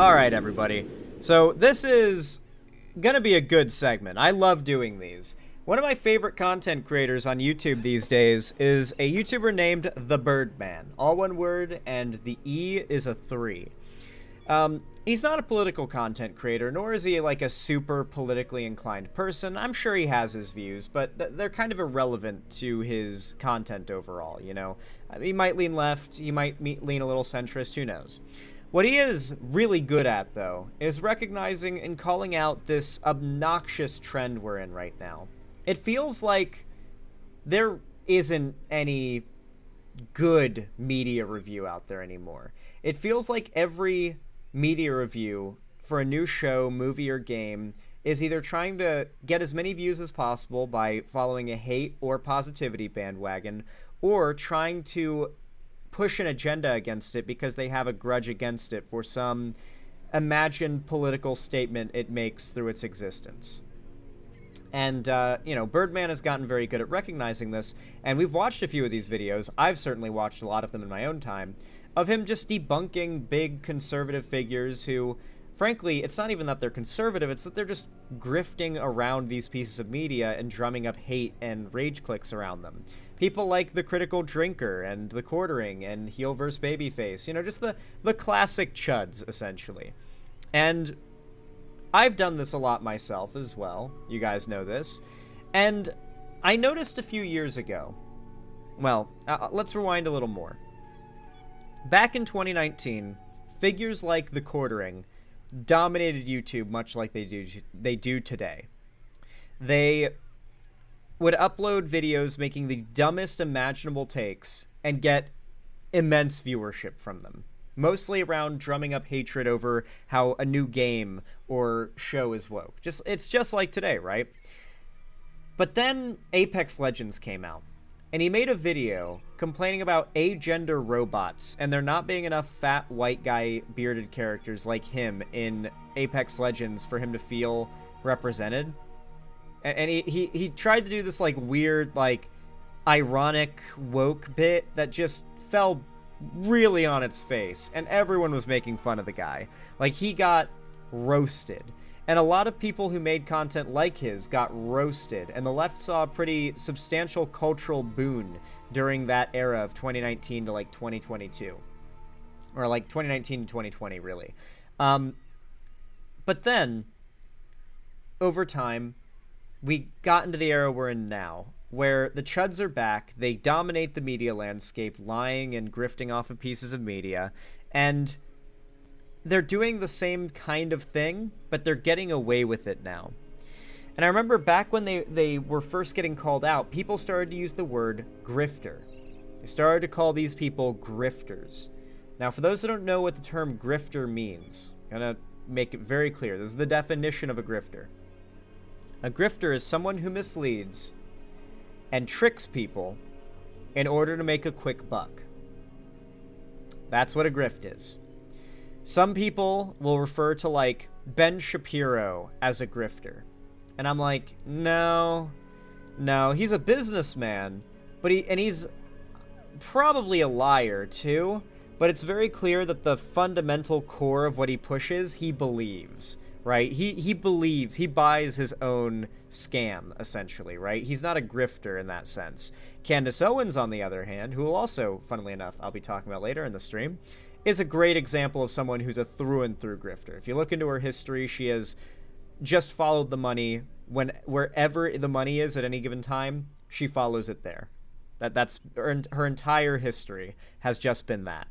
Alright, everybody. So, this is gonna be a good segment. I love doing these. One of my favorite content creators on YouTube these days is a YouTuber named The Birdman. All one word, and the E is a 3. He's not a political content creator, nor is he like a super politically inclined person. I'm sure he has his views, but they're kind of irrelevant to his content overall, you know? He might lean left, he might lean a little centrist, who knows? What he is really good at, though, is recognizing and calling out this obnoxious trend we're in right now. It feels like there isn't any good media review out there anymore. It feels like every media review for a new show, movie, or game is either trying to get as many views as possible by following a hate or positivity bandwagon, or trying to push an agenda against it because they have a grudge against it for some imagined political statement it makes through its existence. And, you know, Birdman has gotten very good at recognizing this, and we've watched a few of these videos. I've certainly watched a lot of them in my own time, of him just debunking big conservative figures who, frankly, it's not even that they're conservative, it's that they're just grifting around these pieces of media and drumming up hate and rage clicks around them. People like The Critical Drinker and The Quartering and Heel vs. Babyface, you know, just the classic chuds, essentially. And I've done this a lot myself as well, you guys know this, and I noticed a few years ago, well, let's rewind a little more. Back in 2019, figures like The Quartering dominated YouTube much like they do today. They would upload videos making the dumbest imaginable takes and get immense viewership from them. Mostly around drumming up hatred over how a new game or show is woke. It's just like today, right? But then Apex Legends came out, and he made a video complaining about agender robots and there not being enough fat white guy bearded characters like him in Apex Legends for him to feel represented. And he tried to do this like weird, like ironic woke bit that just fell really on its face, and everyone was making fun of the guy. Like, he got roasted. And a lot of people who made content like his got roasted, and the left saw a pretty substantial cultural boon during that era of 2019 to like 2022. Or like 2019 to 2020, really. But then, over time, we got into the era we're in now, where the chuds are back, they dominate the media landscape, lying and grifting off of pieces of media, and they're doing the same kind of thing, but they're getting away with it now. And I remember back when they were first getting called out, people started to use the word grifter. They started to call these people grifters. Now, for those who don't know what the term grifter means, I'm going to make it very clear. This is the definition of a grifter. A grifter is someone who misleads and tricks people in order to make a quick buck. That's what a grift is. Some people will refer to, like, Ben Shapiro as a grifter. And I'm like, no, he's a businessman, but he's probably a liar, too. But it's very clear that the fundamental core of what he pushes, he believes. Right? He believes, he buys his own scam, essentially, right? He's not a grifter in that sense. Candace Owens, on the other hand, who will also, funnily enough, I'll be talking about later in the stream, is a great example of someone who's a through-and-through grifter. If you look into her history, she has just followed the money. Wherever the money is at any given time, she follows it there. That's her entire history has just been that.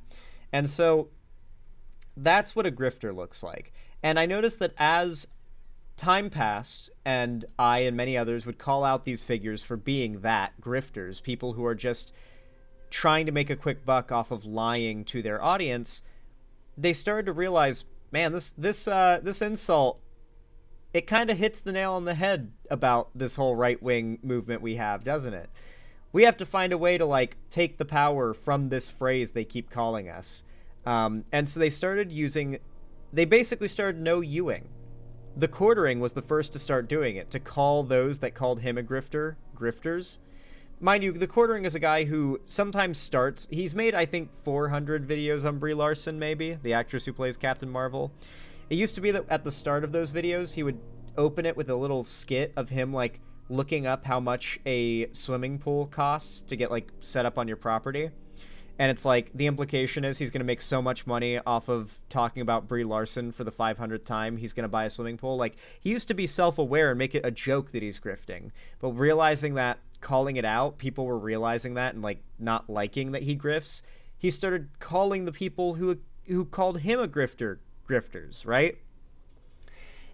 And so that's what a grifter looks like. And I noticed that as time passed, and I and many others would call out these figures for being that, grifters, people who are just trying to make a quick buck off of lying to their audience, they started to realize, man, this insult, it kind of hits the nail on the head about this whole right-wing movement we have, doesn't it? We have to find a way to, like, take the power from this phrase they keep calling us. And so they basically started no youing. The Quartering was the first to start doing it, to call those that called him a grifter, grifters, mind you, the Quartering is a guy who sometimes starts. He's made, I think, 400 videos on Brie Larson, maybe, the actress who plays Captain Marvel. It used to be that at the start of those videos, he would open it with a little skit of him, like, looking up how much a swimming pool costs to get, like, set up on your property. And it's like, the implication is he's going to make so much money off of talking about Brie Larson for the 500th time he's going to buy a swimming pool. Like, he used to be self-aware and make it a joke that he's grifting. But realizing that, calling it out, people were realizing that and, like, not liking that he grifts, he started calling the people who called him a grifter, grifters, right?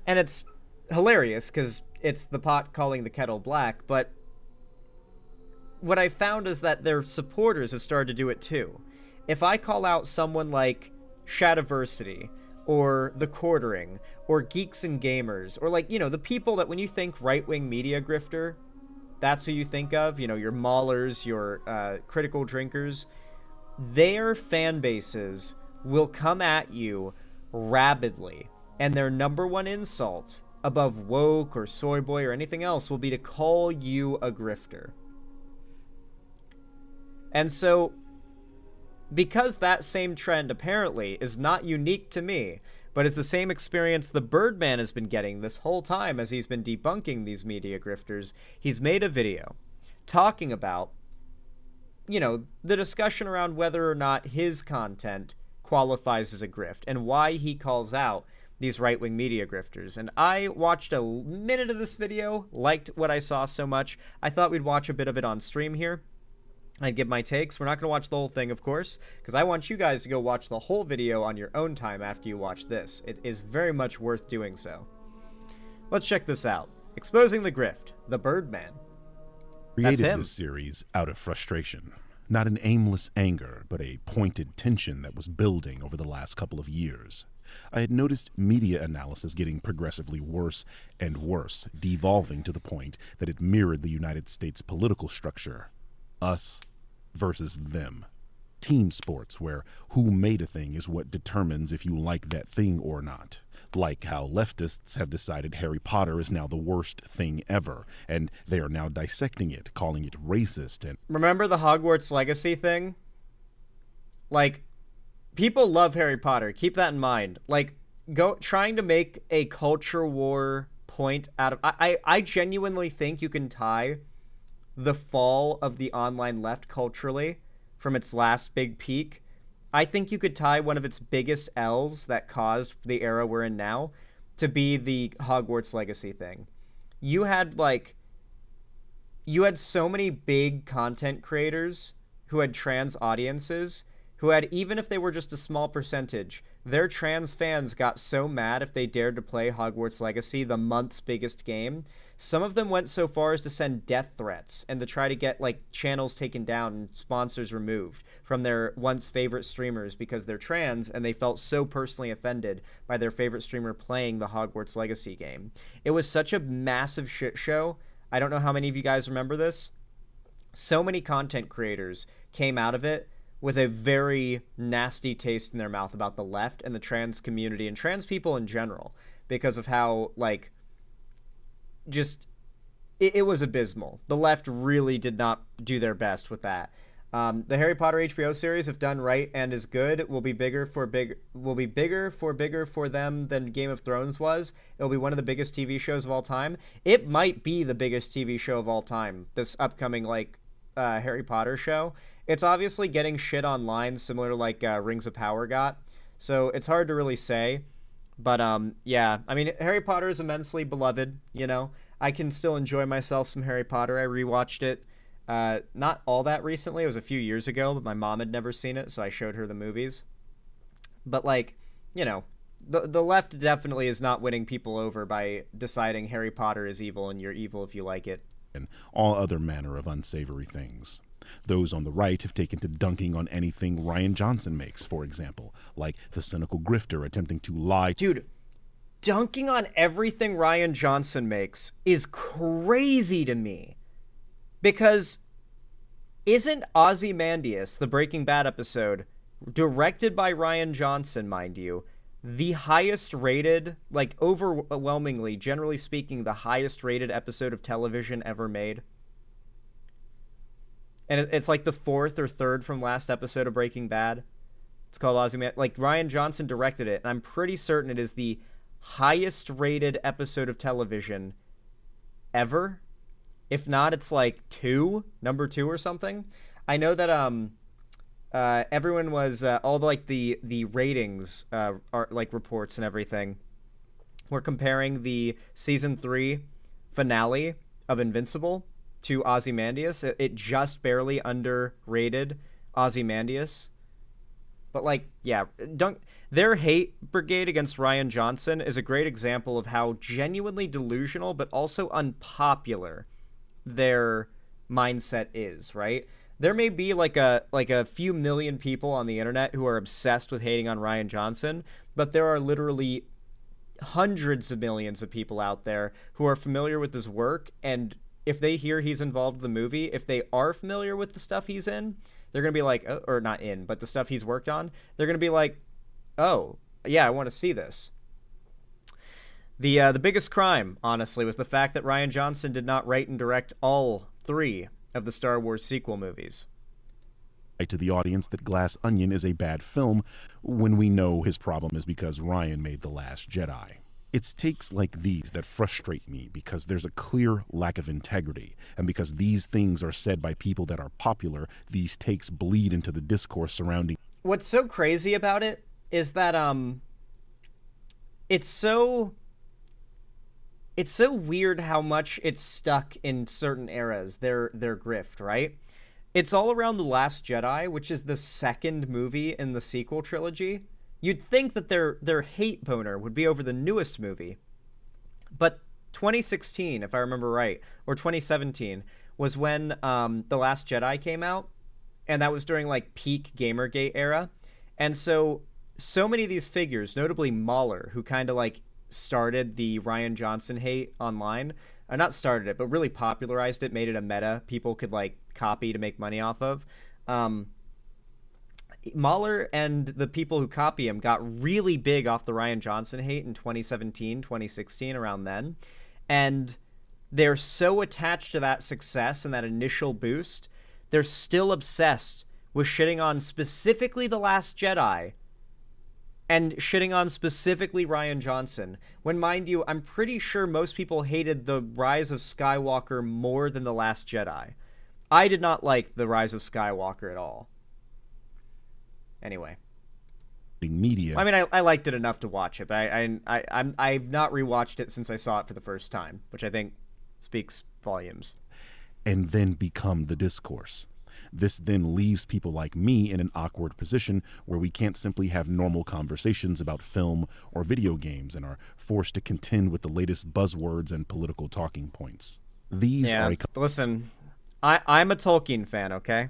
And it's hilarious, because it's the pot calling the kettle black, but what I found is that their supporters have started to do it too. If I call out someone like Shadiversity, or The Quartering, or Geeks and Gamers, or, like, you know, the people that when you think right-wing media grifter, that's who you think of, you know, your maulers, your critical drinkers, their fan bases will come at you rabidly, and their number one insult, above woke or soy boy or anything else, will be to call you a grifter. And so, because that same trend apparently is not unique to me, but is the same experience the Birdman has been getting this whole time as he's been debunking these media grifters, he's made a video talking about, you know, the discussion around whether or not his content qualifies as a grift and why he calls out these right-wing media grifters. And I watched a minute of this video, liked what I saw so much, I thought we'd watch a bit of it on stream here. I'd give my takes. We're not going to watch the whole thing, of course, because I want you guys to go watch the whole video on your own time after you watch this. It is very much worth doing so. Let's check this out. Exposing the Grift, the Birdman. Created this series out of frustration. Not an aimless anger, but a pointed tension that was building over the last couple of years. I had noticed media analysis getting progressively worse and worse, devolving to the point that it mirrored the United States political structure. Us versus them. Team sports where who made a thing is what determines if you like that thing or not. Like how leftists have decided Harry Potter is now the worst thing ever, and they are now dissecting it, calling it racist. And remember the Hogwarts legacy thing? Like, people love Harry Potter. Keep that in mind. Like, trying to make a culture war point out of... I genuinely think you can tie the fall of the online left culturally from its last big peak. I think you could tie one of its biggest L's that caused the era we're in now to be the Hogwarts legacy thing. You had so many big content creators who had trans audiences who had, even if they were just a small percentage, their trans fans got so mad if they dared to play Hogwarts Legacy, the month's biggest game. Some of them went so far as to send death threats and to try to get, like, channels taken down and sponsors removed from their once favorite streamers because they're trans and they felt so personally offended by their favorite streamer playing the Hogwarts Legacy game. It was such a massive shit show. I don't know how many of you guys remember this. So many content creators came out of it with a very nasty taste in their mouth about the left and the trans community and trans people in general because of how, like, just it was abysmal. The left really did not do their best with that. The Harry Potter HBO series, if done right and is good, will be bigger for them than Game of Thrones was. It'll be one of the biggest TV shows of all time. It might be the biggest TV show of all time, this upcoming, like, Harry Potter show. It's obviously getting shit online, similar to, like, Rings of Power got. So it's hard to really say. But, yeah, I mean, Harry Potter is immensely beloved, you know. I can still enjoy myself some Harry Potter. I rewatched it not all that recently. It was a few years ago, but my mom had never seen it, so I showed her the movies. But, like, you know, the left definitely is not winning people over by deciding Harry Potter is evil and you're evil if you like it. And all other manner of unsavory things. Those on the right have taken to dunking on anything Ryan Johnson makes, for example, like the cynical grifter attempting to lie. Dude, dunking on everything Ryan Johnson makes is crazy to me. Because isn't Ozymandias, the Breaking Bad episode, directed by Ryan Johnson, mind you, the highest rated, like overwhelmingly, generally speaking, the highest rated episode of television ever made? and it's like the fourth or third from last episode of Breaking Bad. It's called Ozymandias. Like, Rian Johnson directed it, and I'm pretty certain it is the highest rated episode of television ever. If not, it's like number two or something. I know that everyone was all the ratings are like reports and everything. We're comparing the season 3 finale of Invincible to Ozymandias. It just barely underrated Ozymandias. But, like, yeah, their hate brigade against Rian Johnson is a great example of how genuinely delusional but also unpopular their mindset is, right? There may be like a few million people on the internet who are obsessed with hating on Rian Johnson, but there are literally hundreds of millions of people out there who are familiar with his work, and if they hear he's involved in the movie, if they are familiar with the stuff he's in, they're going to be like, or not in, but the stuff he's worked on, they're going to be like, oh, yeah, I want to see this. The biggest crime, honestly, was the fact that Rian Johnson did not write and direct all 3 of the Star Wars sequel movies. To the audience that Glass Onion is a bad film when we know his problem is because Rian made The Last Jedi. It's takes like these that frustrate me because there's a clear lack of integrity, and because these things are said by people that are popular, these takes bleed into the discourse surrounding. What's so crazy about it is that it's so weird how much it's stuck in certain eras, their grift, right? It's all around The Last Jedi, which is the second movie in the sequel trilogy. You'd think that their hate boner would be over the newest movie. But 2016, if I remember right, or 2017, was when The Last Jedi came out, and that was during, like, peak Gamergate era. And so many of these figures, notably Mahler, who kind of, like, started the Rian Johnson hate online, not started it, but really popularized it, made it a meta people could, like, copy to make money off of. Mahler and the people who copy him got really big off the Rian Johnson hate in 2017, 2016, around then. And they're so attached to that success and that initial boost, they're still obsessed with shitting on specifically The Last Jedi and shitting on specifically Rian Johnson. When, mind you, I'm pretty sure most people hated The Rise of Skywalker more than The Last Jedi. I did not like The Rise of Skywalker at all. Anyway. Media. I mean, I liked it enough to watch it, but I've not rewatched it since I saw it for the first time, which I think speaks volumes. And then become the discourse. This then leaves people like me in an awkward position where we can't simply have normal conversations about film or video games and are forced to contend with the latest buzzwords and political talking points. These are listen, I'm a Tolkien fan, okay?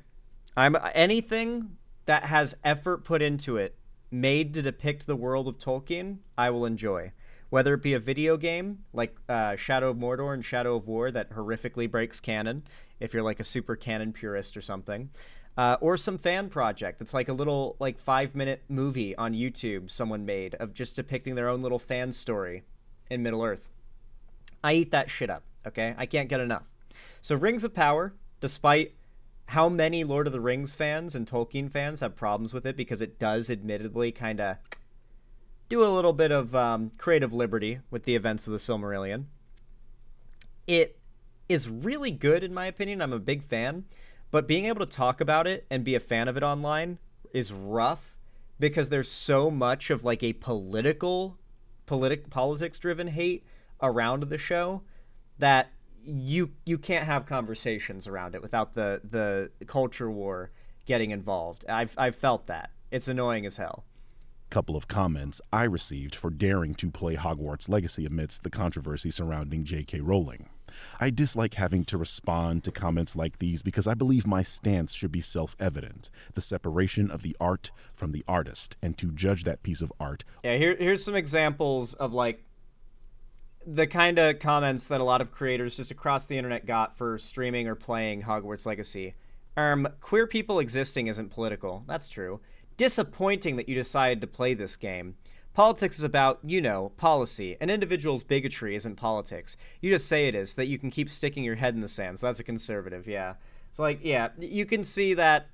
Anything that has effort put into it, made to depict the world of Tolkien, I will enjoy. Whether it be a video game, like Shadow of Mordor and Shadow of War, that horrifically breaks canon, if you're like a super canon purist or something, or some fan project that's like a little, like, 5-minute movie on YouTube someone made of just depicting their own little fan story in Middle-earth. I eat that shit up, okay? I can't get enough. So Rings of Power, despite how many Lord of the Rings fans and Tolkien fans have problems with it, because it does admittedly kind of do a little bit of creative liberty with the events of the Silmarillion. It is really good, in my opinion. I'm a big fan. But being able to talk about it and be a fan of it online is rough, because there's so much of, like, a politics-driven hate around the show that you can't have conversations around it without the culture war getting involved. I've felt that. It's annoying as hell. Couple of comments I received for daring to play Hogwarts Legacy amidst the controversy surrounding J.K. Rowling. I dislike having to respond to comments like these because I believe my stance should be self-evident, the separation of the art from the artist, and to judge that piece of art. Yeah, here's some examples of, like, the kind of comments that a lot of creators just across the internet got for streaming or playing Hogwarts Legacy. Queer people existing isn't political. That's true. Disappointing that you decided to play this game. Politics is about, policy. An individual's bigotry isn't politics. You just say it is so that you can keep sticking your head in the sand. So that's a conservative, yeah. So, like, yeah, you can see that,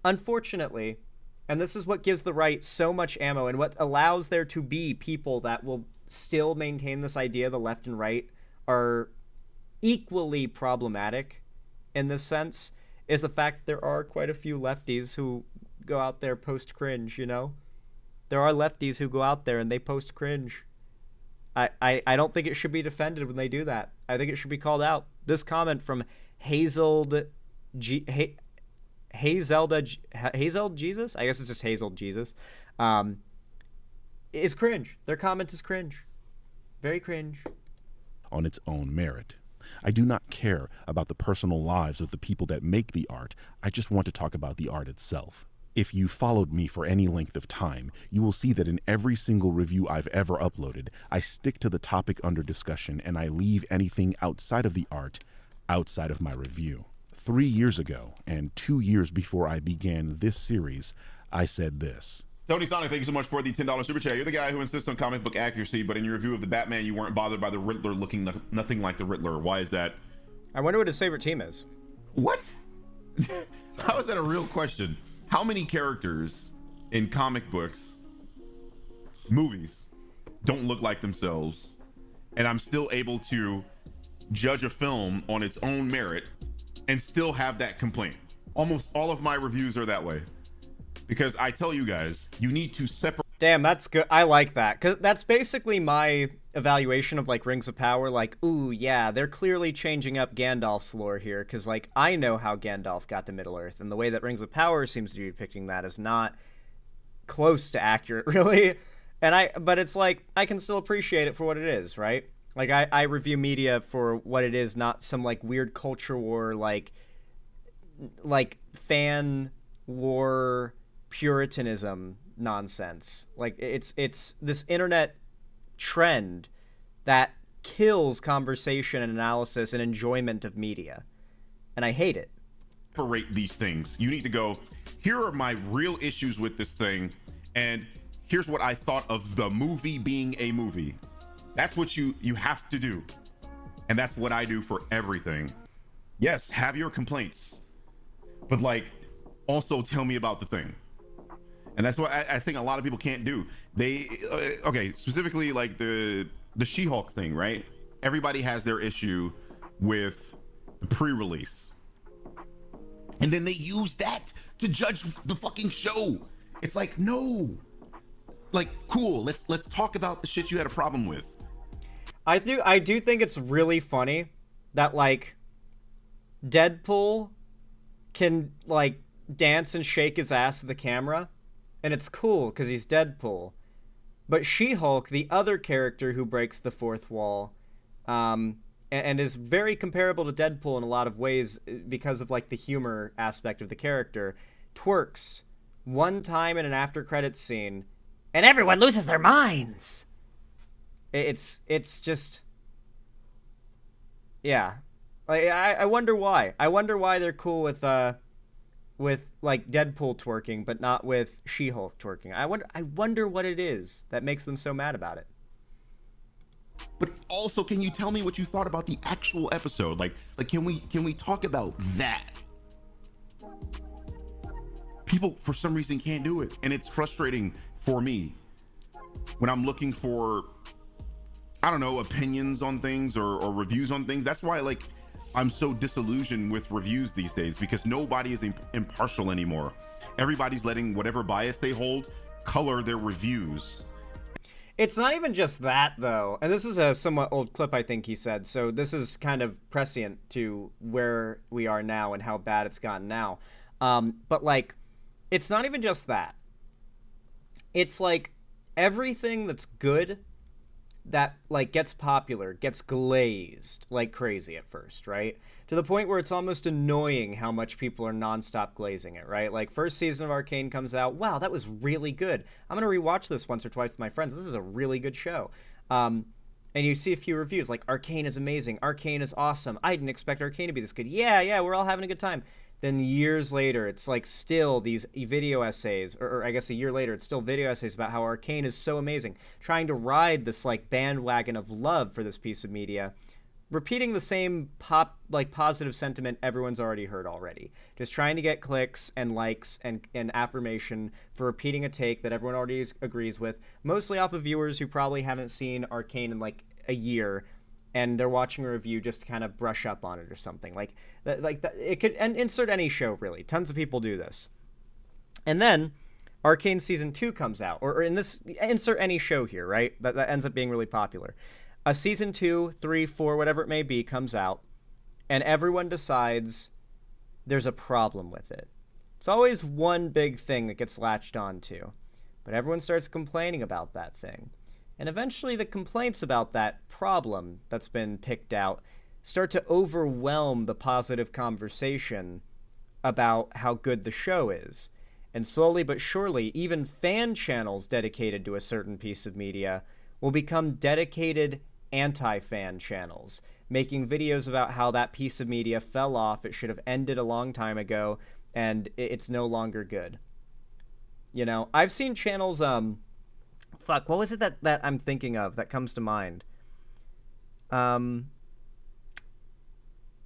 unfortunately, and this is what gives the right so much ammo and what allows there to be people that will still maintain this idea the left and right are equally problematic in this sense, is the fact that there are quite a few lefties who go out there post cringe, you know? There are lefties who go out there and they post cringe. I don't think it should be defended when they do that. I think it should be called out. This comment from Hazel Jesus? I guess it's just Hazel Jesus. Is cringe. Their comment is cringe. Very cringe. On its own merit. I do not care about the personal lives of the people that make the art. I just want to talk about the art itself. If you followed me for any length of time, you will see that in every single review I've ever uploaded, I stick to the topic under discussion and I leave anything outside of the art outside of my review. 3 years ago, and 2 years before I began this series, I said this. Tony Sonic, thank you so much for the $10 super chat. You're the guy who insists on comic book accuracy, but in your review of the Batman, you weren't bothered by the Riddler looking nothing like the Riddler. Why is that? I wonder what his favorite team is. What? How is that a real question? How many characters in comic books, movies, don't look like themselves, and I'm still able to judge a film on its own merit and still have that complaint? Almost all of my reviews are that way. Because I tell you guys, you need to separate. Damn, that's good. I like that. Because that's basically my evaluation of, like, Rings of Power. Like, ooh, yeah, they're clearly changing up Gandalf's lore here. Because, like, I know how Gandalf got to Middle-earth. And the way that Rings of Power seems to be depicting that is not close to accurate, really. But it's like, I can still appreciate it for what it is, right? Like, I review media for what it is, not some, like, weird culture war, like fan war puritanism nonsense. Like, it's this internet trend that kills conversation and analysis and enjoyment of media, and I hate it. Separate these things. You need to go, here are my real issues with this thing, and here's what I thought of the movie being a movie. That's what you have to do, and that's what I do for everything. Yes, have your complaints, but, like, also tell me about the thing. And that's what I think a lot of people can't do. They okay, specifically like the She-Hulk thing, right? Everybody has their issue with the pre-release, and then they use that to judge the fucking show. It's like, no, like, cool, let's talk about the shit you had a problem with. I do think it's really funny that, like, Deadpool can, like, dance and shake his ass at the camera, and it's cool because he's Deadpool. But She-Hulk, the other character who breaks the fourth wall, and is very comparable to Deadpool in a lot of ways because of, like, the humor aspect of the character, twerks one time in an after-credits scene, and everyone loses their minds. It's just, yeah. Like, I wonder why. I wonder why they're cool with like Deadpool twerking, but not with She-Hulk twerking. I wonder what it is that makes them so mad about it. But also, can you tell me what you thought about the actual episode? Like can we talk about that? People for some reason can't do it, and it's frustrating for me when I'm looking for, I don't know, opinions on things or reviews on things. That's why, like, I'm so disillusioned with reviews these days, because nobody is impartial anymore. Everybody's letting whatever bias they hold color their reviews. It's not even just that, though. And this is a somewhat old clip, I think he said. So this is kind of prescient to where we are now and how bad it's gotten now. But, like, it's not even just that. It's like everything that's good that, like, gets popular gets glazed like crazy at first, right? To the point where it's almost annoying how much people are nonstop glazing it, right? Like, first season of Arcane comes out, wow, that was really good. I'm gonna rewatch this once or twice with my friends. This is a really good show. And you see a few reviews like, Arcane is amazing, Arcane is awesome, I didn't expect Arcane to be this good. Yeah, we're all having a good time. Then years later, it's like still these video essays, or I guess a year later, it's still video essays about how Arcane is so amazing, trying to ride this, like, bandwagon of love for this piece of media, repeating the same positive sentiment everyone's already heard already. Just trying to get clicks and likes and affirmation for repeating a take that everyone already agrees with, mostly off of viewers who probably haven't seen Arcane in like a year, and they're watching a review just to kind of brush up on it or something. Like that, it could, and insert any show, really. Tons of people do this. And then Arcane Season 2 comes out, or in this, insert any show here, right? That ends up being really popular. A Season 2, 3, 4, whatever it may be, comes out, and everyone decides there's a problem with it. It's always one big thing that gets latched onto, but everyone starts complaining about that thing. And eventually the complaints about that problem that's been picked out start to overwhelm the positive conversation about how good the show is. And slowly but surely, even fan channels dedicated to a certain piece of media will become dedicated anti-fan channels, making videos about how that piece of media fell off, it should have ended a long time ago, and it's no longer good. You know, I've seen channels, what was it that I'm thinking of that comes to mind?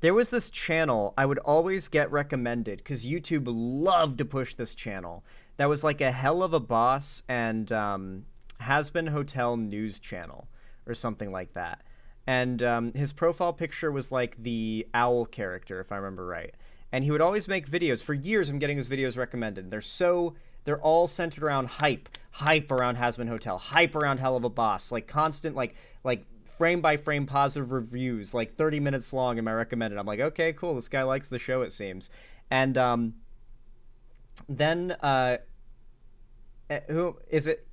There was this channel I would always get recommended because YouTube loved to push this channel. That was like a Hell of a Boss and Has-Been Hotel news channel or something like that. And his profile picture was like the owl character, if I remember right. And he would always make videos. For years, I'm getting his videos recommended. They're all centered around hype around Has-Been Hotel, hype around Hell of a Boss, like constant, like frame by frame positive reviews, like 30 minutes long in my recommended. I'm like, okay, cool, this guy likes the show, it seems. And then who is it?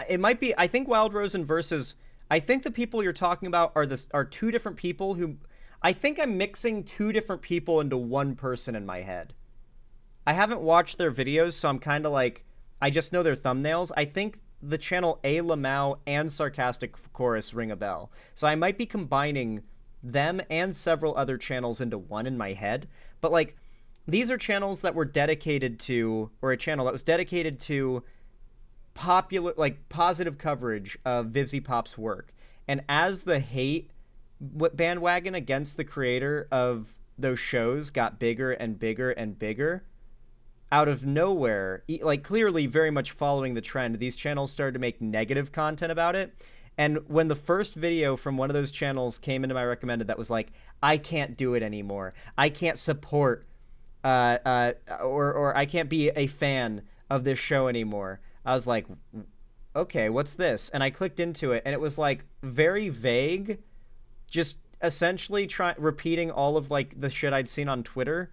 It might be, I think Wild Rosen versus, I think the people you're talking about are two different people who, I think I'm mixing two different people into one person in my head. I haven't watched their videos, so I'm kind of like, I just know their thumbnails. I think the channel A. Lamau and Sarcastic Chorus ring a bell. So I might be combining them and several other channels into one in my head. But like, these are channels that were dedicated to, or a channel that was dedicated to popular, like positive coverage of Vivzy Pop's work. And as the hate bandwagon against the creator of those shows got bigger and bigger and bigger, out of nowhere, like clearly very much following the trend, these channels started to make negative content about it. And when the first video from one of those channels came into my recommended that was like, I can't do it anymore, I can't support or I can't be a fan of this show anymore, I was like, okay, what's this? And I clicked into it, and it was like very vague, just essentially repeating all of like the shit I'd seen on Twitter,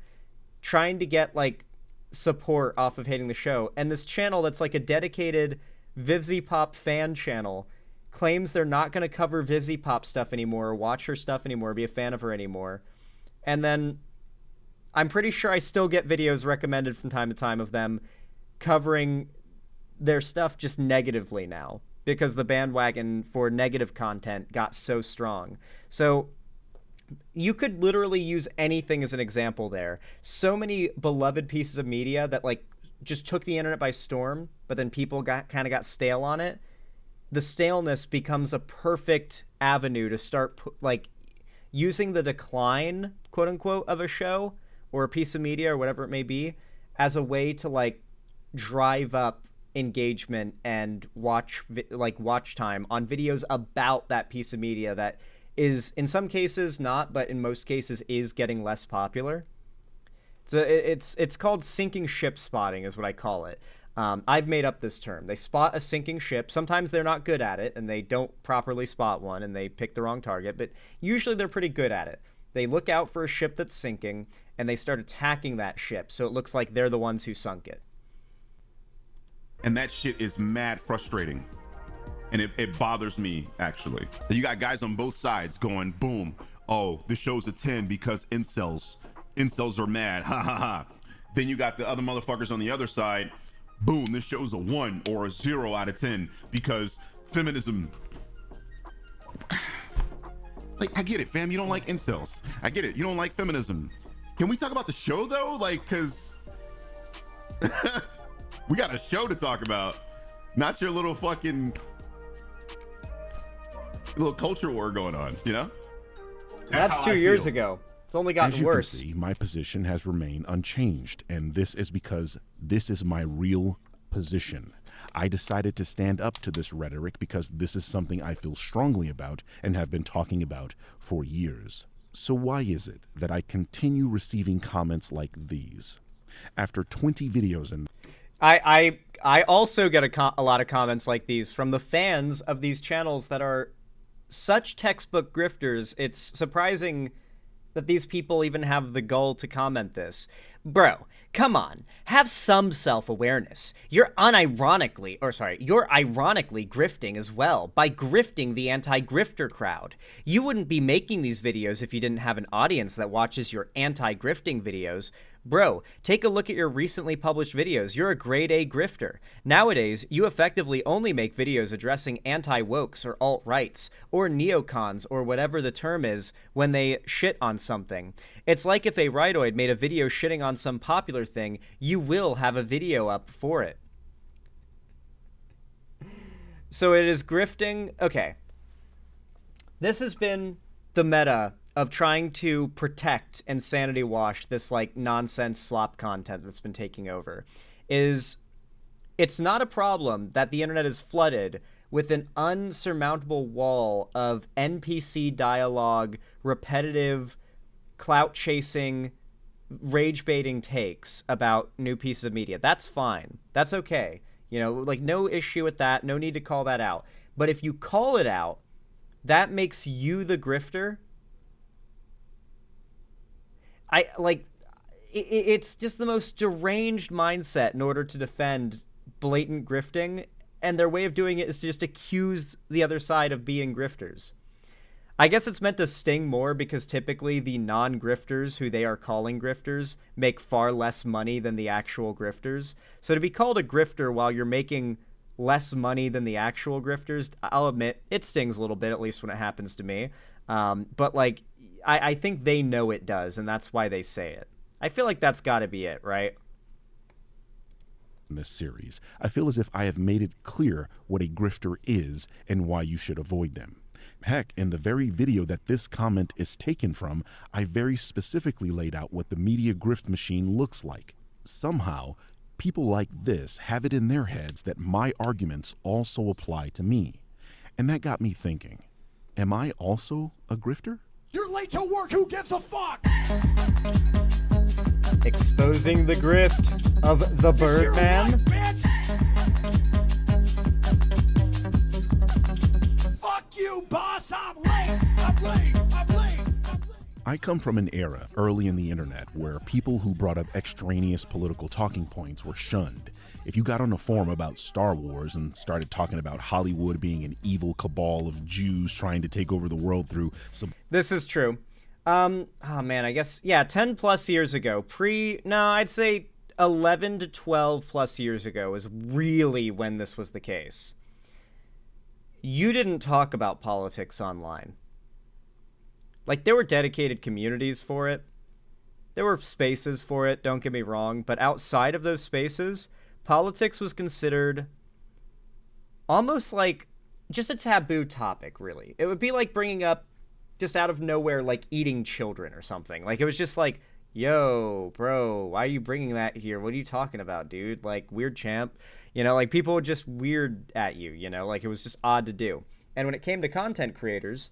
trying to get like support off of hating the show. And this channel that's like a dedicated Vivzy Pop fan channel claims they're not going to cover Vivzy Pop stuff anymore, or watch her stuff anymore, or be a fan of her anymore. And then I'm pretty sure I still get videos recommended from time to time of them covering their stuff just negatively now, because the bandwagon for negative content got so strong. So you could literally use anything as an example there. So many beloved pieces of media that like just took the internet by storm, but then people kind of got stale on it. The staleness becomes a perfect avenue to start like using the decline, quote unquote, of a show or a piece of media or whatever it may be as a way to like drive up engagement and watch time on videos about that piece of media that is in some cases not, but in most cases is getting less popular. So it's called sinking ship spotting is what I call it. I've made up this term. They spot a sinking ship. Sometimes they're not good at it and they don't properly spot one and they pick the wrong target, but usually they're pretty good at it. They look out for a ship that's sinking and they start attacking that ship so it looks like they're the ones who sunk it. And that shit is mad frustrating. And it bothers me, actually. You got guys on both sides going, boom, oh, this show's a 10 because incels are mad, ha ha ha. Then you got the other motherfuckers on the other side, boom, this show's a 1 or a 0 out of 10 because feminism. Like, I get it, fam, you don't like incels. I get it, you don't like feminism. Can we talk about the show, though? Like, cause we got a show to talk about, not your little fucking little culture war going on, you know? That's 2 years ago. It's only gotten As you worse. can see, my position has remained unchanged, and this is because this is my real position. I decided to stand up to this rhetoric because this is something I feel strongly about and have been talking about for years. So why is it that I continue receiving comments like these? After 20 videos and I also get a lot of comments like these from the fans of these channels that are such textbook grifters. It's surprising that these people even have the gall to comment this. Bro, come on. Have some self-awareness. You're ironically grifting as well by grifting the anti-grifter crowd. You wouldn't be making these videos if you didn't have an audience that watches your anti-grifting videos. Bro, take a look at your recently published videos. You're a grade A grifter. Nowadays, you effectively only make videos addressing anti-wokes or alt-rights or neocons or whatever the term is when they shit on something. It's like if a rightoid made a video shitting on some popular thing, you will have a video up for it. So it is grifting. Okay. This has been the meta of trying to protect and sanity wash this like nonsense slop content that's been taking over. It's not a problem that the internet is flooded with an unsurmountable wall of NPC dialogue, repetitive, clout-chasing, rage-baiting takes about new pieces of media. That's fine. That's okay. You know, like, no issue with that. No need to call that out. But if you call it out, that makes you the grifter. It's just the most deranged mindset in order to defend blatant grifting, and their way of doing it is to just accuse the other side of being grifters. I guess it's meant to sting more because typically the non-grifters, who they are calling grifters, make far less money than the actual grifters. So to be called a grifter while you're making less money than the actual grifters, I'll admit, it stings a little bit, at least when it happens to me. But, like, I think they know it does, and that's why they say it. I feel like that's got to be it, right? In this series, I feel as if I have made it clear what a grifter is and why you should avoid them. Heck, in the very video that this comment is taken from, I very specifically laid out what the media grift machine looks like. Somehow, people like this have it in their heads that my arguments also apply to me. And that got me thinking, am I also a grifter? You're late to work, who gives a fuck? Exposing the grift of the Birdman. Fuck you, boss, I'm late, I'm late, I'm late, I'm late. I come from an era early in the internet where people who brought up extraneous political talking points were shunned. If you got on a forum about Star Wars and started talking about Hollywood being an evil cabal of Jews trying to take over the world through some... This is true. Oh man, I guess, yeah, 10 plus years ago, I'd say 11 to 12 plus years ago is really when this was the case. You didn't talk about politics online. Like, there were dedicated communities for it. There were spaces for it, don't get me wrong, but outside of those spaces, politics was considered almost like just a taboo topic, really. It would be like bringing up, just out of nowhere, like eating children or something. Like, it was just like, yo, bro, why are you bringing that here? What are you talking about, dude? Like, weird champ. You know, like, people would just weird at you, you know? Like, it was just odd to do. And when it came to content creators,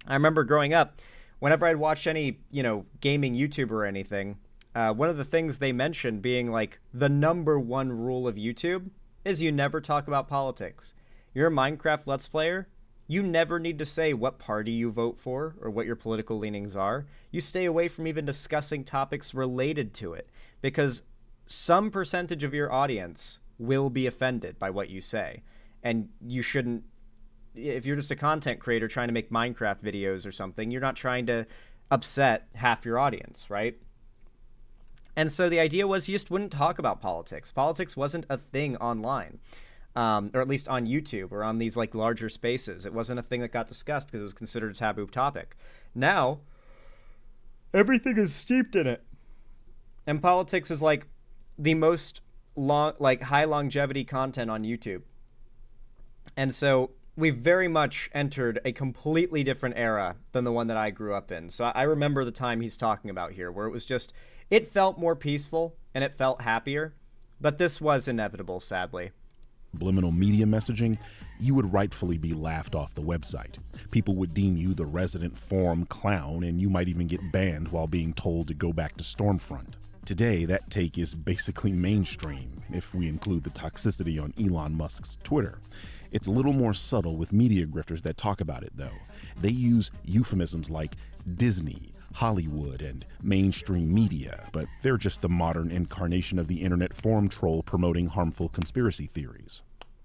I remember growing up, whenever I'd watch any, you know, gaming YouTuber or anything, one of the things they mentioned being, like, the #1 rule of YouTube is you never talk about politics. You're a Minecraft Let's Player, you never need to say what party you vote for or what your political leanings are. You stay away from even discussing topics related to it, because some percentage of your audience will be offended by what you say. And you shouldn't, if you're just a content creator trying to make Minecraft videos or something, you're not trying to upset half your audience, right? And so the idea was you just wouldn't talk about politics. Politics wasn't a thing online. Or at least on YouTube or on these like larger spaces. It wasn't a thing that got discussed because it was considered a taboo topic. Now, everything is steeped in it. And politics is like the most high longevity content on YouTube. And so we've very much entered a completely different era than the one that I grew up in. So I remember the time he's talking about here, where it was just, it felt more peaceful and it felt happier, but this was inevitable, sadly. Subliminal media messaging, you would rightfully be laughed off the website. People would deem you the resident forum clown, and you might even get banned while being told to go back to Stormfront. Today, that take is basically mainstream, if we include the toxicity on Elon Musk's Twitter. It's a little more subtle with media grifters that talk about it, though. They use euphemisms like Disney, Hollywood, and mainstream media, but they're just the modern incarnation of the internet forum troll promoting harmful conspiracy theories.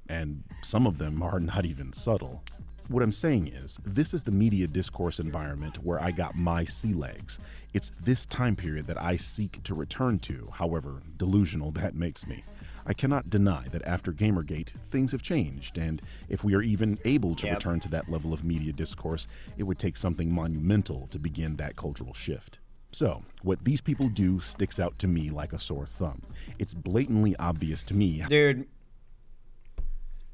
And some of them are not even subtle. What I'm saying is, this is the media discourse environment where I got my sea legs. It's this time period that I seek to return to, however delusional that makes me. I cannot deny that after Gamergate, things have changed, and if we are even able to return to that level of media discourse, it would take something monumental to begin that cultural shift. So, what these people do sticks out to me like a sore thumb. It's blatantly obvious to me. Dude,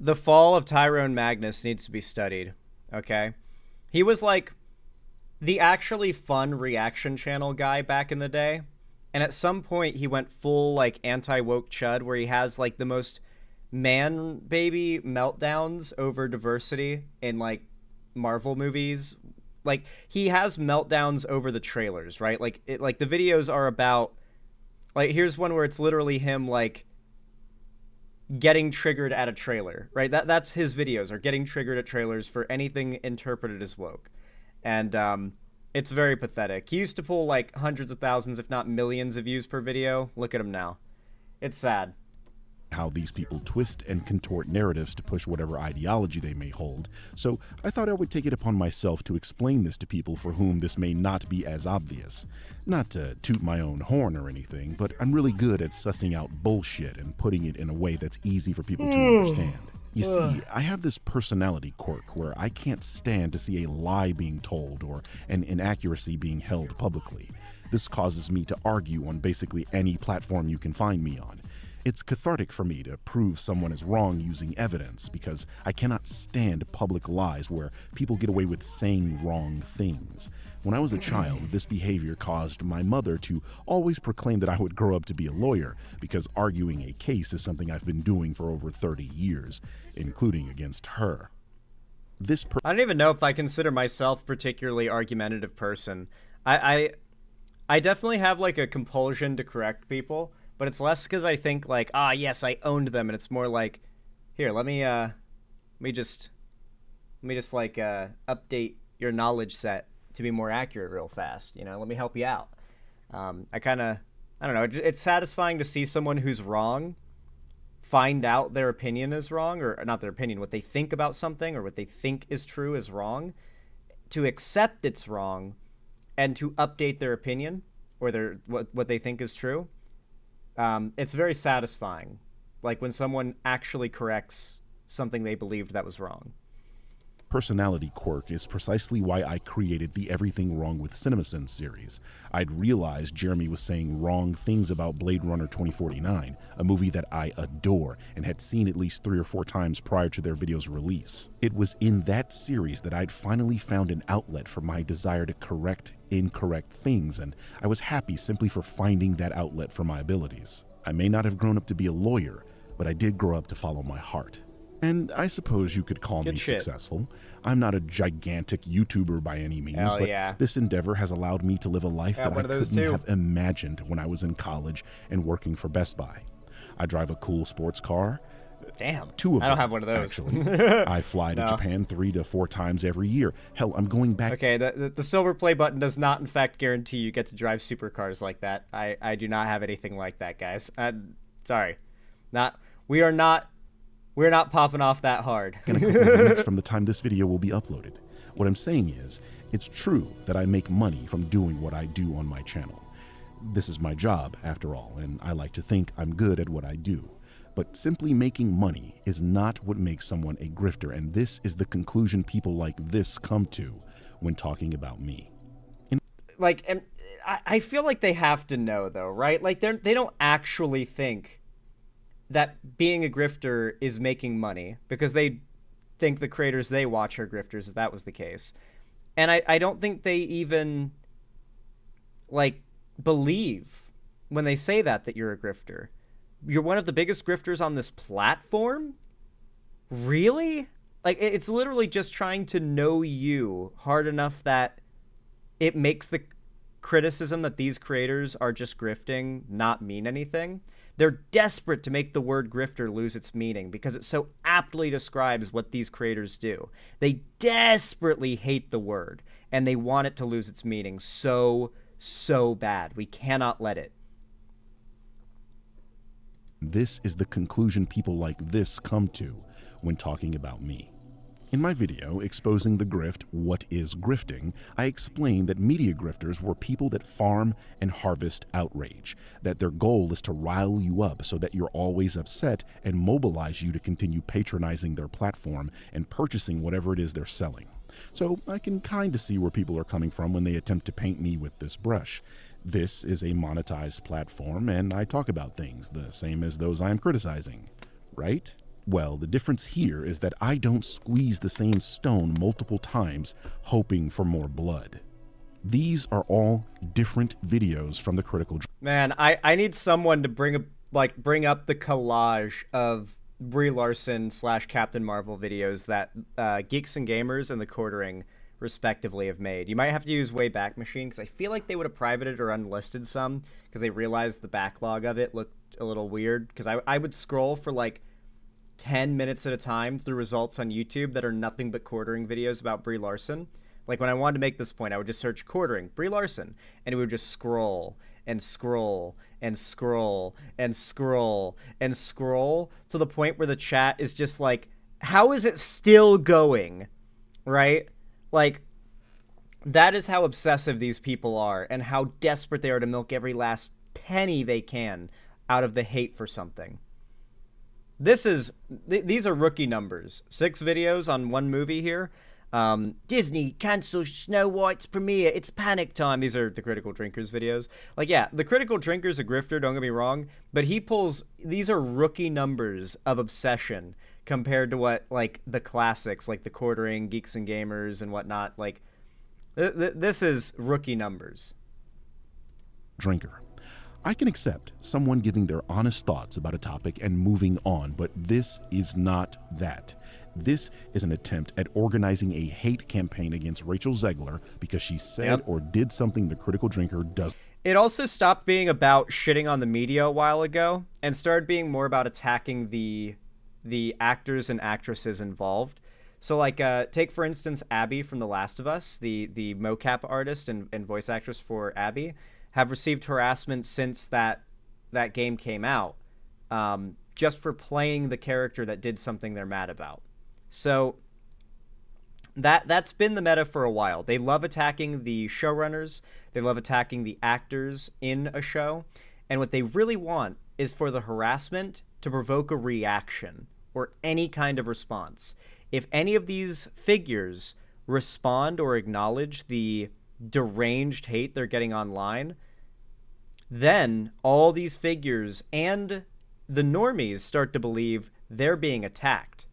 the fall of Tyrone Magnus needs to be studied, okay? He was like the actually fun reaction channel guy back in the day. And at some point, he went full, like, anti-woke chud, where he has, like, the most man-baby meltdowns over diversity in, like, Marvel movies. Like, he has meltdowns over the trailers, right? Like, the videos are about, like, here's one where it's literally him, like, getting triggered at a trailer, right? That's his videos, are getting triggered at trailers for anything interpreted as woke. And, it's very pathetic. He used to pull like hundreds of thousands, if not millions of views per video. Look at him now. It's sad. How these people twist and contort narratives to push whatever ideology they may hold. So I thought I would take it upon myself to explain this to people for whom this may not be as obvious. Not to toot my own horn or anything, but I'm really good at sussing out bullshit and putting it in a way that's easy for people to understand. You see, I have this personality quirk where I can't stand to see a lie being told or an inaccuracy being held publicly. This causes me to argue on basically any platform you can find me on. It's cathartic for me to prove someone is wrong using evidence because I cannot stand public lies where people get away with saying wrong things. When I was a child, this behavior caused my mother to always proclaim that I would grow up to be a lawyer because arguing a case is something I've been doing for over 30 years, including against her. I don't even know if I consider myself a particularly argumentative person. I definitely have like a compulsion to correct people, but it's less because I think like, yes, I owned them, and it's more like, here, let me just like update your knowledge set to be more accurate real fast. You know, let me help you out. I don't know. It's satisfying to see someone who's wrong find out their opinion is wrong, or not their opinion, what they think about something or what they think is true is wrong, to accept it's wrong, and to update their opinion or what they think is true. It's very satisfying, like when someone actually corrects something they believed that was wrong. Personality quirk is precisely why I created the Everything Wrong with CinemaSins series. I'd realized Jeremy was saying wrong things about Blade Runner 2049, a movie that I adore and had seen at least 3 or 4 times prior to their video's release. It was in that series that I'd finally found an outlet for my desire to correct incorrect things, and I was happy simply for finding that outlet for my abilities. I may not have grown up to be a lawyer, but I did grow up to follow my heart. And I suppose you could call me successful. I'm not a gigantic YouTuber by any means, but this endeavor has allowed me to live a life that I couldn't have imagined when I was in college and working for Best Buy. I drive a cool sports car. Damn. 2 of them. I don't have one of those. Actually. I fly to Japan 3 to 4 times every year. Hell, I'm going back. Okay, the silver play button does not, in fact, guarantee you get to drive supercars like that. I do not have anything like that, guys. Sorry. We're not popping off that hard. In a couple of weeks from the time this video will be uploaded. What I'm saying is, it's true that I make money from doing what I do on my channel. This is my job, after all, and I like to think I'm good at what I do. But simply making money is not what makes someone a grifter, and this is the conclusion people like this come to when talking about me. And I feel like they have to know, though, right? Like, they don't actually think that being a grifter is making money, because they think the creators they watch are grifters if that was the case. And I don't think they even, like, believe when they say that you're a grifter. You're one of the biggest grifters on this platform? Really? Like, it's literally just trying to know you hard enough that it makes the criticism that these creators are just grifting not mean anything. They're desperate to make the word grifter lose its meaning because it so aptly describes what these creators do. They desperately hate the word, and they want it to lose its meaning so bad. We cannot let it. This is the conclusion people like this come to when talking about me. In my video exposing the grift, what is grifting, I explained that media grifters were people that farm and harvest outrage, that their goal is to rile you up so that you're always upset and mobilize you to continue patronizing their platform and purchasing whatever it is they're selling. So I can kind of see where people are coming from when they attempt to paint me with this brush. This is a monetized platform, and I talk about things the same as those I am criticizing, right? Well, the difference here is that I don't squeeze the same stone multiple times hoping for more blood. These are all different videos from the critical. Man, I need someone to bring up the collage of Brie Larson / Captain Marvel videos that Geeks and Gamers and The Quartering respectively have made. You might have to use Wayback Machine because I feel like they would have privated or unlisted some because they realized the backlog of it looked a little weird, because I would scroll for like 10 minutes at a time through results on YouTube that are nothing but quartering videos about Brie Larson. Like, when I wanted to make this point, I would just search quartering Brie Larson, and it would just scroll and scroll and scroll and scroll and scroll to the point where the chat is just like, how is it still going? Right? Like, that is how obsessive these people are and how desperate they are to milk every last penny they can out of the hate for something. These are rookie numbers. 6 videos on one movie here. Disney cancels Snow White's premiere. It's panic time. These are the Critical Drinkers videos. Like, yeah, the Critical Drinker's a grifter, don't get me wrong, but these are rookie numbers of obsession compared to what, like, the classics, like The Quartering, Geeks and Gamers, and whatnot. Like, this is rookie numbers. Drinker. I can accept someone giving their honest thoughts about a topic and moving on, but this is not that. This is an attempt at organizing a hate campaign against Rachel Zegler because she said or did something the Critical Drinker does. It also stopped being about shitting on the media a while ago and started being more about attacking the actors and actresses involved. So, like, take, for instance, Abby from The Last of Us, the mocap artist and voice actress for Abby, have received harassment since that game came out, just for playing the character that did something they're mad about. So that's been the meta for a while. They love attacking the showrunners. They love attacking the actors in a show. And what they really want is for the harassment to provoke a reaction or any kind of response. If any of these figures respond or acknowledge the deranged hate they're getting online, then all these figures and the normies start to believe they're being attacked.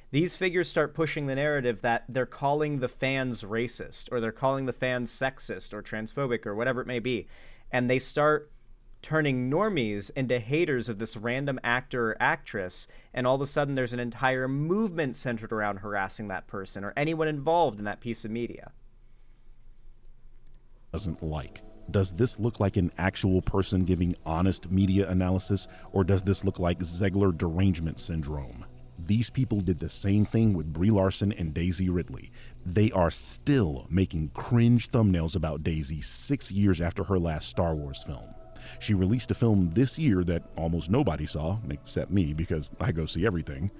These figures start pushing the narrative that they're calling the fans racist, or they're calling the fans sexist or transphobic or whatever it may be, and they start turning normies into haters of this random actor or actress, and all of a sudden there's an entire movement centered around harassing that person or anyone involved in that piece of media. Doesn't like. Does this look like an actual person giving honest media analysis, or does this look like Zegler derangement syndrome? These people did the same thing with Brie Larson and Daisy Ridley. They are still making cringe thumbnails about Daisy 6 years after her last Star Wars film. She released a film this year that almost nobody saw, except me because I go see everything.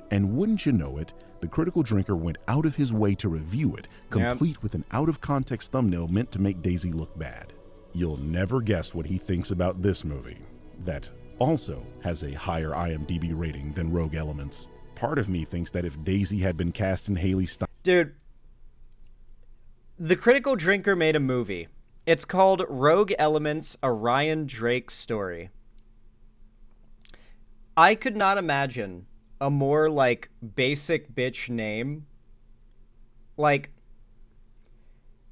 And wouldn't you know it, the Critical Drinker went out of his way to review it, complete with an out-of-context thumbnail meant to make Daisy look bad. You'll never guess what he thinks about this movie, that also has a higher IMDb rating than Rogue Elements. Part of me thinks that if Daisy had been cast in Haley Stein... Dude, the Critical Drinker made a movie. It's called Rogue Elements, a Ryan Drake Story. I could not imagine a more like basic bitch name, like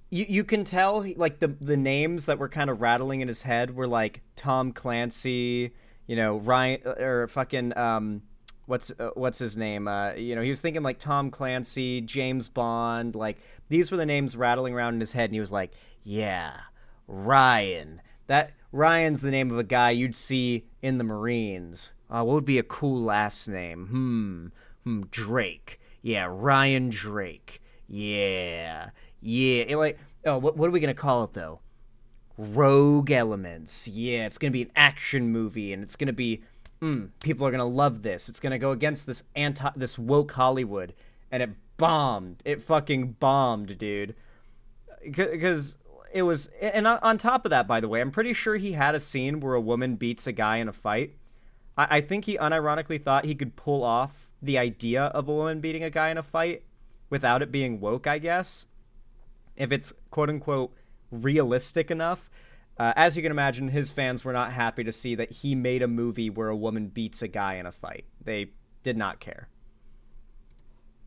you can tell like the names that were kind of rattling in his head were like Tom Clancy, you know, Ryan or fucking what's his name? You know, he was thinking like Tom Clancy, James Bond, like these were the names rattling around in his head, and he was like, yeah, Ryan. That Ryan's the name of a guy you'd see in the Marines. What would be a cool last name? Drake. Yeah, Ryan Drake. Yeah. Like, oh, what are we gonna call it though? Rogue Elements. Yeah, it's gonna be an action movie, and it's gonna be, people are gonna love this. It's gonna go against this woke Hollywood, and it bombed. It fucking bombed, dude. Because it was, and on top of that, by the way, I'm pretty sure he had a scene where a woman beats a guy in a fight. I think he unironically thought he could pull off the idea of a woman beating a guy in a fight without it being woke, I guess. If it's quote-unquote realistic enough. As you can imagine, his fans were not happy to see that he made a movie where a woman beats a guy in a fight. They did not care.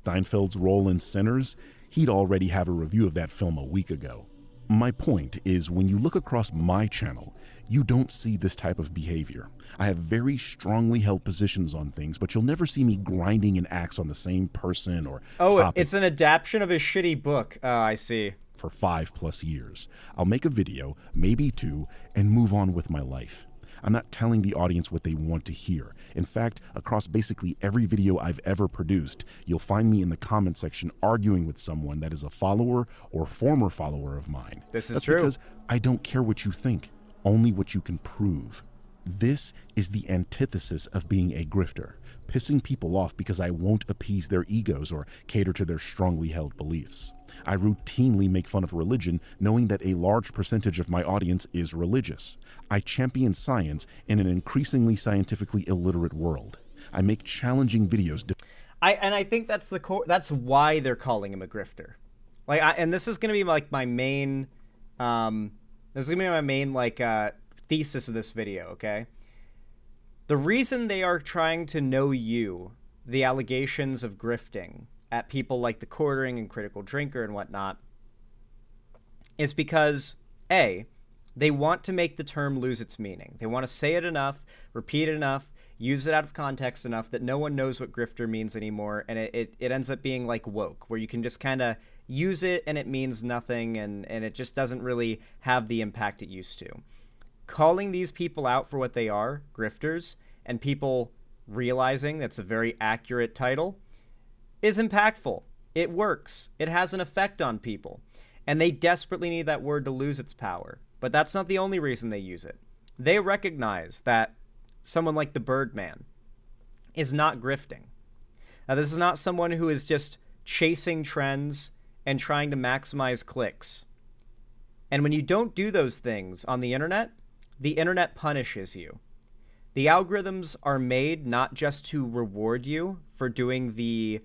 Seinfeld's role in Sinners, he'd already have a review of that film a week ago. My point is, when you look across my channel, you don't see this type of behavior. I have very strongly held positions on things, but you'll never see me grinding an axe on the same person or topic. It's an adaptation of his shitty book. Oh, I see. For 5+ years. I'll make a video, maybe 2, and move on with my life. I'm not telling the audience what they want to hear. In fact, across basically every video I've ever produced, you'll find me in the comment section arguing with someone that is a follower or former follower of mine. That's true. Because I don't care what you think, only what you can prove. This is the antithesis of being a grifter, pissing people off because I won't appease their egos or cater to their strongly held beliefs. I routinely make fun of religion, knowing that a large percentage of my audience is religious. I champion science in an increasingly scientifically illiterate world. I make challenging videos. I think that's that's why they're calling him a grifter. Like, and this is gonna be like my main, thesis of this video. Okay, the reason they are trying to know you, the allegations of grifting at people like the Quartering and Critical Drinker and whatnot, is because, A, they want to make the term lose its meaning. They want to say it enough, repeat it enough, use it out of context enough that no one knows what grifter means anymore, and it ends up being like woke, where you can just kind of use it and it means nothing, and it just doesn't really have the impact it used to. Calling these people out for what they are, grifters, and people realizing that's a very accurate title, is impactful. It works. It has an effect on people. And they desperately need that word to lose its power. But that's not the only reason they use it. They recognize that someone like the Birdman is not grifting. Now, this is not someone who is just chasing trends and trying to maximize clicks. And when you don't do those things on the internet punishes you. The algorithms are made not just to reward you for doing the,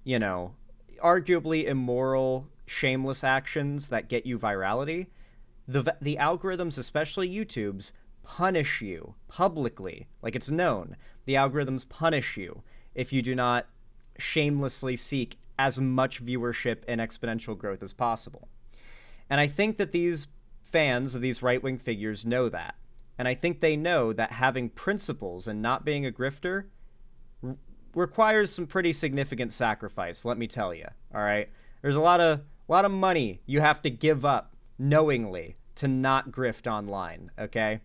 you know, arguably immoral, shameless actions that get you virality. The algorithms, especially YouTube's, punish you publicly. Like, it's known. The algorithms punish you if you do not shamelessly seek as much viewership and exponential growth as possible. And I think that these fans of these right-wing figures know that. And I think they know that having principles and not being a grifter requires some pretty significant sacrifice, let me tell you. All right, there's a lot of money you have to give up knowingly to not grift online. Okay,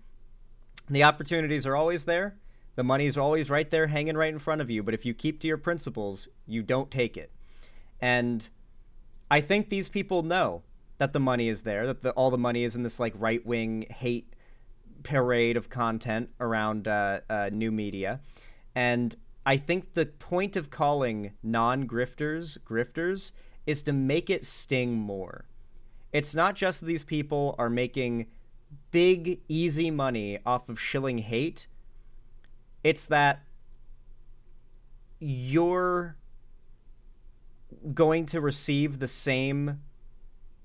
the opportunities are always there, the money's always right there, hanging right in front of you. But if you keep to your principles, you don't take it. And I think these people know that the money is there, that all the money is in this like right-wing hate parade of content around new media. And I think the point of calling non-grifters grifters is to make it sting more. It's not just that these people are making big, easy money off of shilling hate. It's that you're going to receive the same...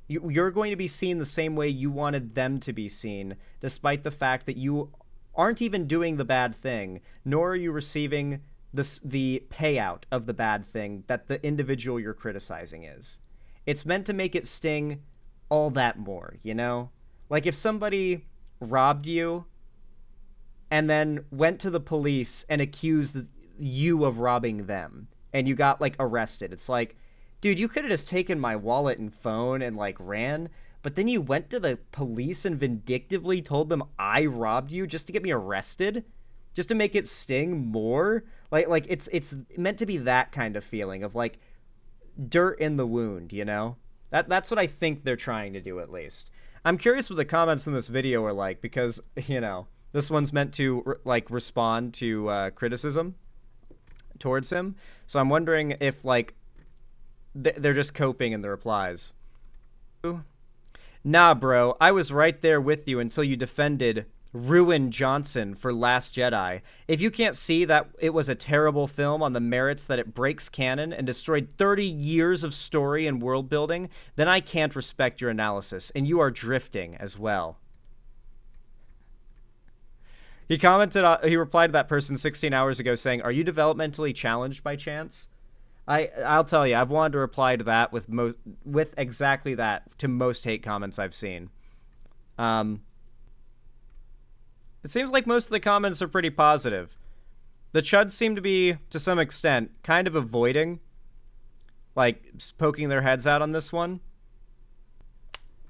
You're going to be seen the same way you wanted them to be seen, despite the fact that you aren't even doing the bad thing, nor are you receiving the payout of the bad thing that the individual you're criticizing is. It's meant to make it sting all that more, you know? Like if somebody robbed you and then went to the police and accused you of robbing them and you got like arrested. It's like, dude, you could have just taken my wallet and phone and like ran, but then you went to the police and vindictively told them I robbed you just to get me arrested, just to make it sting more. Like it's meant to be that kind of feeling of like dirt in the wound, you know? That's what I think they're trying to do, at least. I'm curious what the comments in this video are like, because, you know, this one's meant to like respond to criticism towards him. So I'm wondering if like they're just coping in the replies. Nah, bro, I was right there with you until you defended Ruin Johnson for Last Jedi. If you can't see that it was a terrible film on the merits that it breaks canon and destroyed 30 years of story and world building, then I can't respect your analysis, and you are drifting as well. He replied to that person 16 hours ago saying, "Are you developmentally challenged by chance?" I'll tell you, I've wanted to reply to that with exactly that to most hate comments I've seen. It seems like most of the comments are pretty positive. The chuds seem to be, to some extent, kind of avoiding, like, poking their heads out on this one.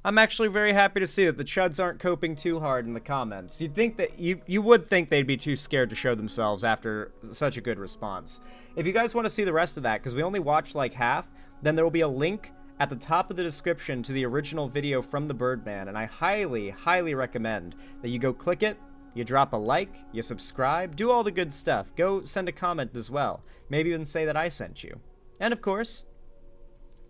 I'm actually very happy to see that the chuds aren't coping too hard in the comments. You'd think that you would think they'd be too scared to show themselves after such a good response. If you guys want to see the rest of that, because we only watched like half, then there will be a link at the top of the description to the original video from the Birdman, and I highly, highly recommend that you go click it, you drop a like, you subscribe, do all the good stuff. Go send a comment as well. Maybe even say that I sent you. And of course,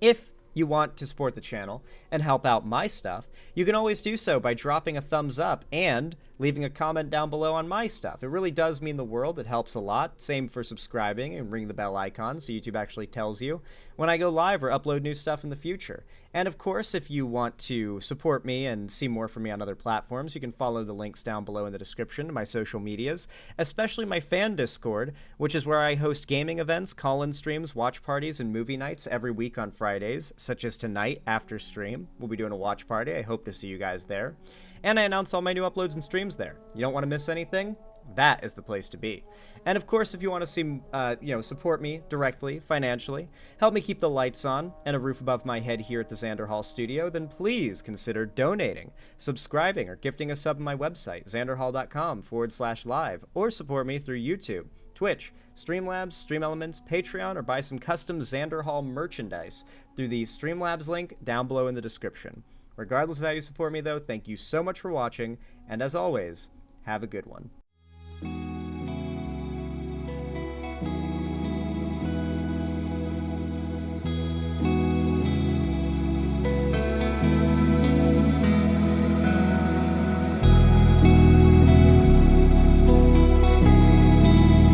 if you want to support the channel and help out my stuff, you can always do so by dropping a thumbs up and leaving a comment down below on my stuff. It really does mean the world. It helps a lot. Same for subscribing and ring the bell icon so YouTube actually tells you when I go live or upload new stuff in the future. And of course, if you want to support me and see more from me on other platforms, you can follow the links down below in the description to my social medias, especially my fan Discord, which is where I host gaming events, call-in streams, watch parties, and movie nights every week on Fridays, such as tonight after stream. We'll be doing a watch party. I hope to see you guys there. And I announce all my new uploads and streams there. You don't want to miss anything? That is the place to be. And of course, if you want to see, support me directly, financially, help me keep the lights on and a roof above my head here at the Xander Hall studio, then please consider donating, subscribing, or gifting a sub on my website, xanderhall.com/live, or support me through YouTube, Twitch, Streamlabs, Stream Elements, Patreon, or buy some custom Xander Hall merchandise through the Streamlabs link down below in the description. Regardless of how you support me, though, thank you so much for watching, and as always, have a good one.